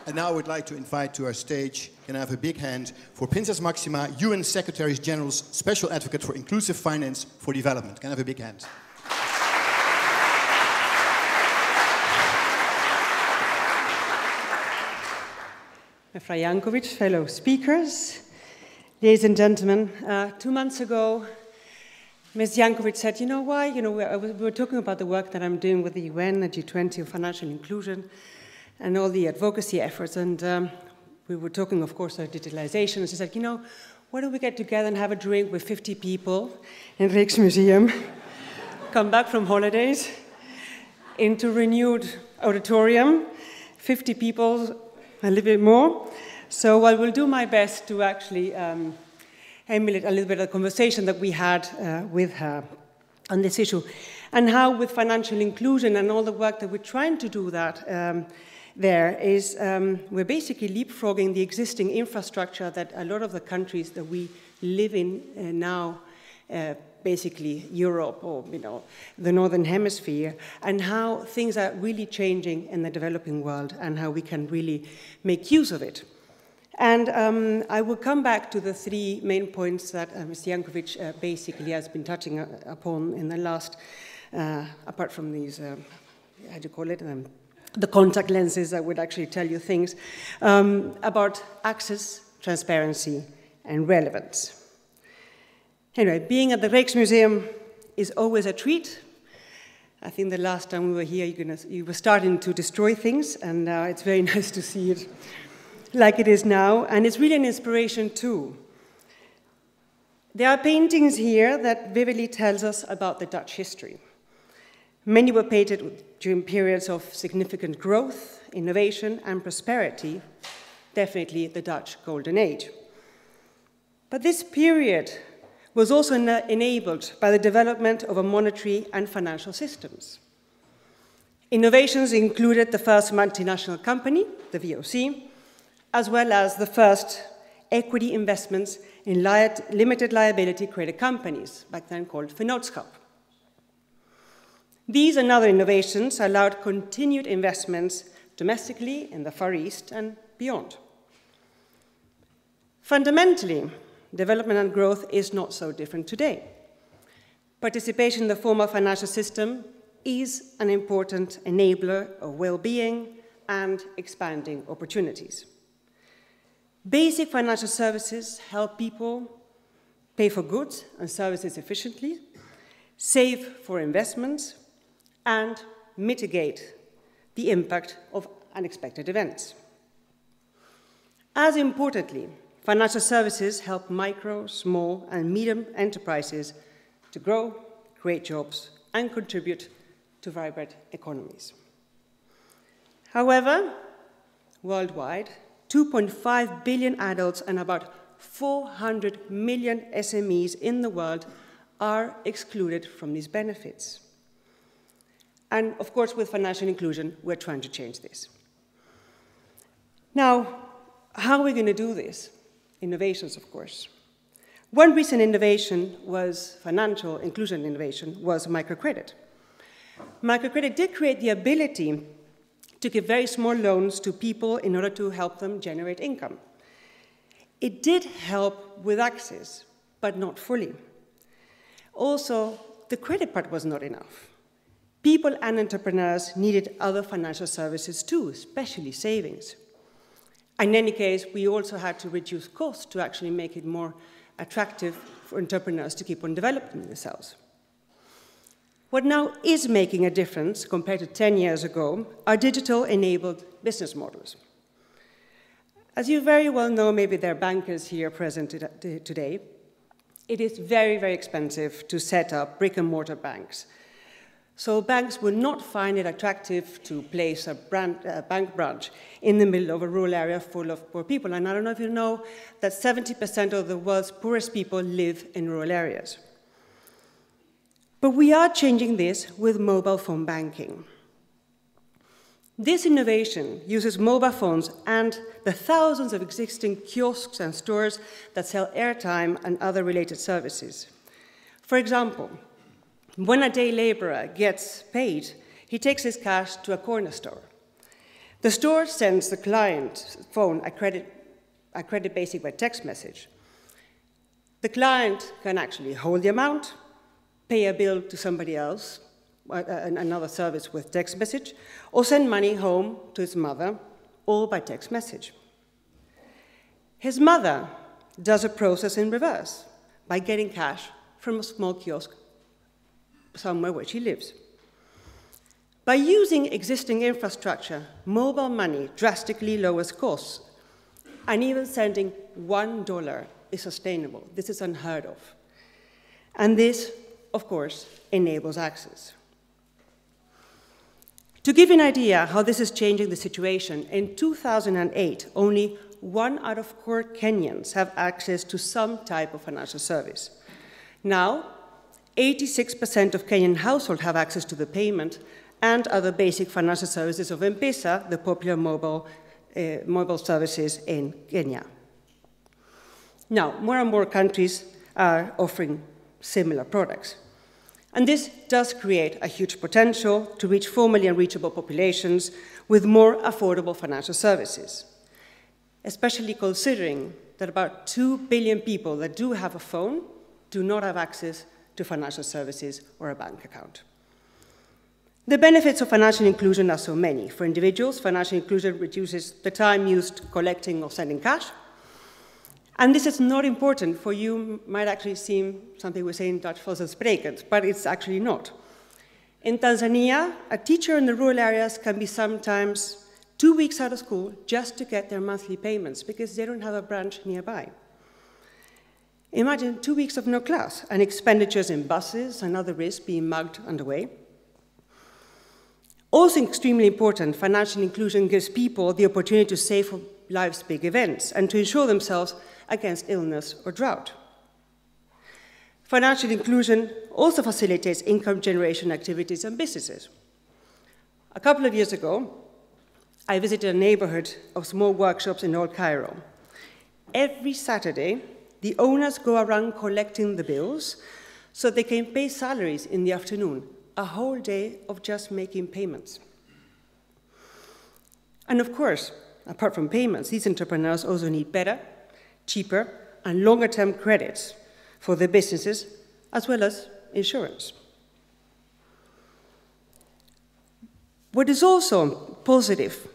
And now I would like to invite to our stage, can I have a big hand for Princess Máxima, UN Secretary General's Special Advocate for Inclusive Finance for Development. Can I have a big hand? Mevrouw Jankovic, fellow speakers, ladies and gentlemen, 2 months ago, Ms. Jankovic said, you know why? We were talking about the work that I'm doing with the UN, the G20 on financial inclusion, and all the advocacy efforts. And we were talking, of course, about digitalization. And she said, why don't we get together and have a drink with 50 people in Rijksmuseum, come back from holidays, into renewed auditorium, 50 people, a little bit more. So I will do my best to actually emulate a little bit of the conversation that we had with her on this issue, and how with financial inclusion and all the work that we're trying to do that there is, we're basically leapfrogging the existing infrastructure that a lot of the countries that we live in now, basically Europe or the Northern Hemisphere, and how things are really changing in the developing world and how we can really make use of it. And I will come back to the 3 main points that Ms. Jankovic basically has been touching upon in the last, apart from these, how do you call it, the contact lenses that would actually tell you things, about access, transparency, and relevance. Anyway, being at the Rijksmuseum is always a treat. I think the last time we were here, you were starting to destroy things, and it's very nice to see it like it is now, and it's really an inspiration too. There are paintings here that vividly tells us about the Dutch history. Many were painted during periods of significant growth, innovation, and prosperity, definitely the Dutch Golden Age. But this period was also enabled by the development of a monetary and financial systems. Innovations included the first multinational company, the VOC, as well as the first equity investments in limited liability credit companies, back then called Vennootschap. These and other innovations allowed continued investments domestically in the Far East and beyond. Fundamentally, development and growth is not so different today. Participation in the formal financial system is an important enabler of well-being and expanding opportunities. Basic financial services help people pay for goods and services efficiently, save for investments, and mitigate the impact of unexpected events. As importantly, financial services help micro, small, and medium enterprises to grow, create jobs, and contribute to vibrant economies. However, worldwide, 2.5 billion adults and about 400 million SMEs in the world are excluded from these benefits. And of course, with financial inclusion, we're trying to change this. Now, how are we going to do this? Innovations, of course. One recent innovation was financial inclusion innovation was microcredit. Microcredit did create the ability to give very small loans to people in order to help them generate income. It did help with access, but not fully. Also, the credit part was not enough. People and entrepreneurs needed other financial services too, especially savings. In any case, we also had to reduce costs to actually make it more attractive for entrepreneurs to keep on developing themselves. What now is making a difference compared to 10 years ago are digital-enabled business models. As you very well know, maybe there are bankers here present today, it is very, very expensive to set up brick-and-mortar banks. So banks will not find it attractive to place a bank branch in the middle of a rural area full of poor people. And I don't know if you know that 70% of the world's poorest people live in rural areas. But we are changing this with mobile phone banking. This innovation uses mobile phones and the thousands of existing kiosks and stores that sell airtime and other related services. For example, when a day laborer gets paid, he takes his cash to a corner store. The store sends the client phone a credit basic by text message. The client can actually hold the amount, pay a bill to somebody else, another service with text message, or send money home to his mother, all by text message. His mother does a process in reverse by getting cash from a small kiosk somewhere where she lives. By using existing infrastructure, mobile money drastically lowers costs, and even sending $1 is sustainable. This is unheard of. And this, of course, enables access. To give you an idea how this is changing the situation, in 2008, only 1 out of 4 Kenyans have access to some type of financial service. Now, 86% of Kenyan households have access to the payment and other basic financial services of M-Pesa, the popular mobile services in Kenya. Now, more and more countries are offering similar products. And this does create a huge potential to reach 4 million reachable populations with more affordable financial services, especially considering that about 2 billion people that do have a phone do not have access to financial services or a bank account. The benefits of financial inclusion are so many. For individuals, financial inclusion reduces the time used collecting or sending cash. And this is not important. For you, might actually seem something we say in Dutch, vanzelfsprekend, but it's actually not. In Tanzania, a teacher in the rural areas can be sometimes 2 weeks out of school just to get their monthly payments because they don't have a branch nearby. Imagine 2 weeks of no class and expenditures in buses and other risks being mugged on the way. Also extremely important, financial inclusion gives people the opportunity to save for life's big events and to insure themselves against illness or drought. Financial inclusion also facilitates income generation activities and businesses. A couple of years ago, I visited a neighborhood of small workshops in Old Cairo. Every Saturday, the owners go around collecting the bills so they can pay salaries in the afternoon, a whole day of just making payments. And of course, apart from payments, these entrepreneurs also need better, cheaper, and longer-term credits for their businesses, as well as insurance. What is also positive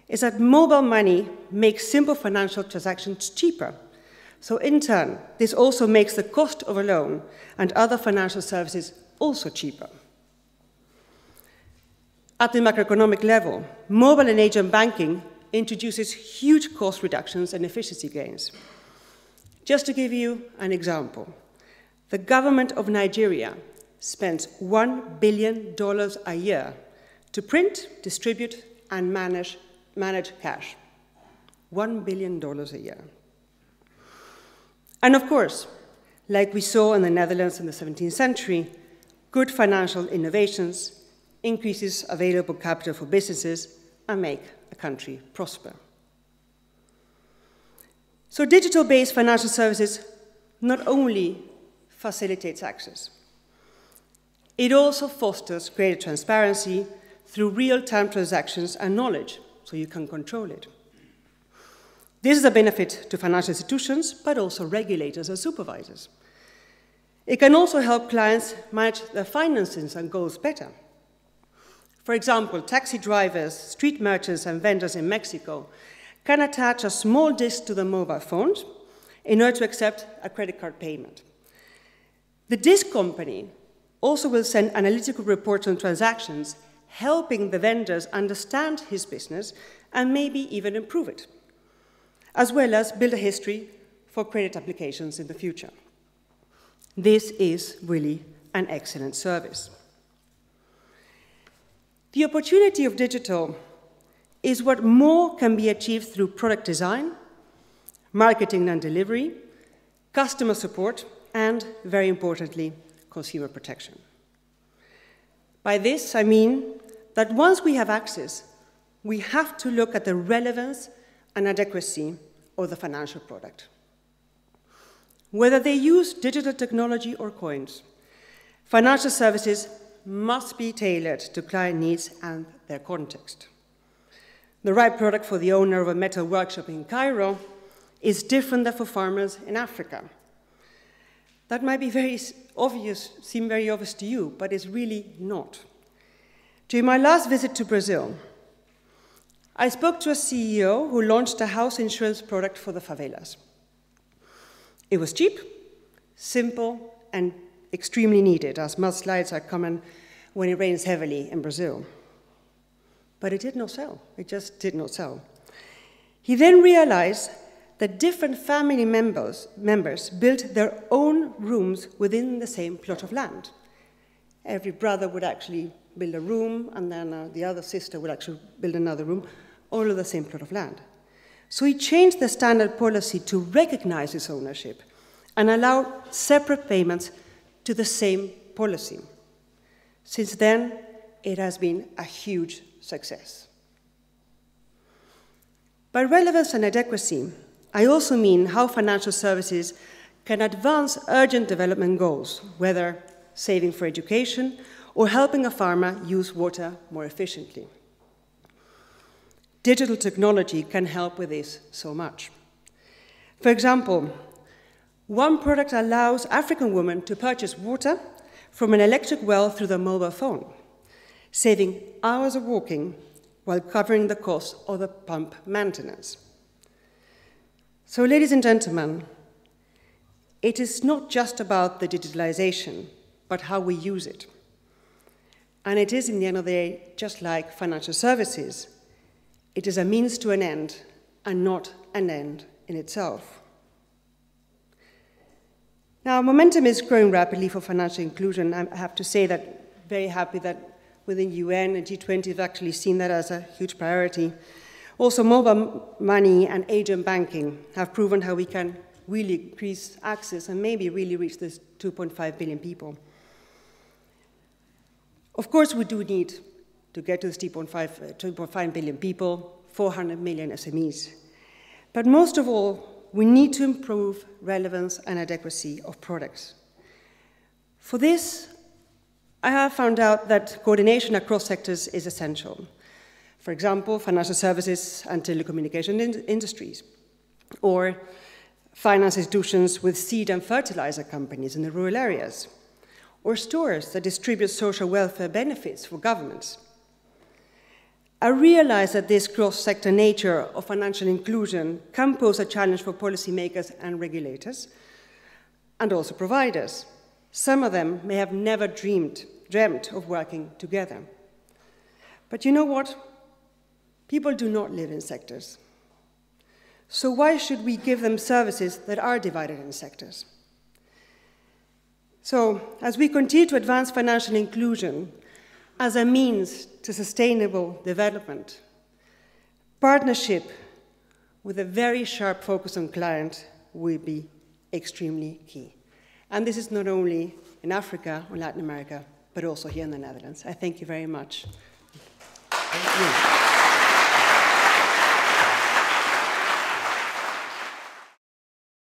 is that mobile money makes simple financial transactions cheaper. So in turn, this also makes the cost of a loan and other financial services also cheaper. At the macroeconomic level, mobile and agent banking introduces huge cost reductions and efficiency gains. Just to give you an example, the government of Nigeria spends $1 billion a year to print, distribute, and manage cash. $1 billion a year. And of course, like we saw in the Netherlands in the 17th century, good financial innovations increases available capital for businesses and make a country prosper. So digital-based financial services not only facilitates access, it also fosters greater transparency through real-time transactions and knowledge, so you can control it. This is a benefit to financial institutions, but also regulators and supervisors. It can also help clients manage their finances and goals better. For example, taxi drivers, street merchants, and vendors in Mexico can attach a small disk to their mobile phones in order to accept a credit card payment. The disk company also will send analytical reports on transactions, helping the vendors understand his business and maybe even improve it, as well as build a history for credit applications in the future. This is really an excellent service. The opportunity of digital is what more can be achieved through product design, marketing and delivery, customer support, and, very importantly, consumer protection. By this, I mean that once we have access, we have to look at the relevance and adequacy of the financial product. Whether they use digital technology or coins, financial services must be tailored to client needs and their context. the right product for the owner of a metal workshop in Cairo is different than for farmers in Africa. That might be very obvious, seem very obvious to you, but it's really not. During my last visit to Brazil, I spoke to a CEO who launched a house insurance product for the favelas. It was cheap, simple, and extremely needed, as mudslides are common when it rains heavily in Brazil. But it did not sell. It just did not sell. He then realized that different family members built their own rooms within the same plot of land. Every brother would actually build a room, and then the other sister would actually build another room, all of the same plot of land. So he changed the standard policy to recognize his ownership and allow separate payments to the same policy. Since then, it has been a huge success. By relevance and adequacy, I also mean how financial services can advance urgent development goals, whether saving for education or helping a farmer use water more efficiently. Digital technology can help with this so much. For example, one product allows African women to purchase water from an electric well through their mobile phone, saving hours of walking while covering the cost of the pump maintenance. So, ladies and gentlemen, it is not just about the digitalization, but how we use it. And it is, in the end of the day, just like financial services. It is a means to an end, and not an end in itself. Now, momentum is growing rapidly for financial inclusion. I have to say that very happy that within UN and G20 have actually seen that as a huge priority. Also, mobile money and agent banking have proven how we can really increase access and maybe really reach this 2.5 billion people. Of course, we do need to get to this 2.5 billion people, 400 million SMEs. But most of all, we need to improve relevance and adequacy of products. For this, I have found out that coordination across sectors is essential. For example, financial services and telecommunication industries, or finance institutions with seed and fertilizer companies in the rural areas, or stores that distribute social welfare benefits for governments. I realize that this cross-sector nature of financial inclusion can pose a challenge for policymakers and regulators, and also providers. Some of them may have never dreamt of working together. But you know what? People do not live in sectors. So why should we give them services that are divided in sectors? So, as we continue to advance financial inclusion as a means to sustainable development, partnership with a very sharp focus on client will be extremely key. And this is not only in Africa or Latin America, but also here in the Netherlands. I thank you very much. Thank you.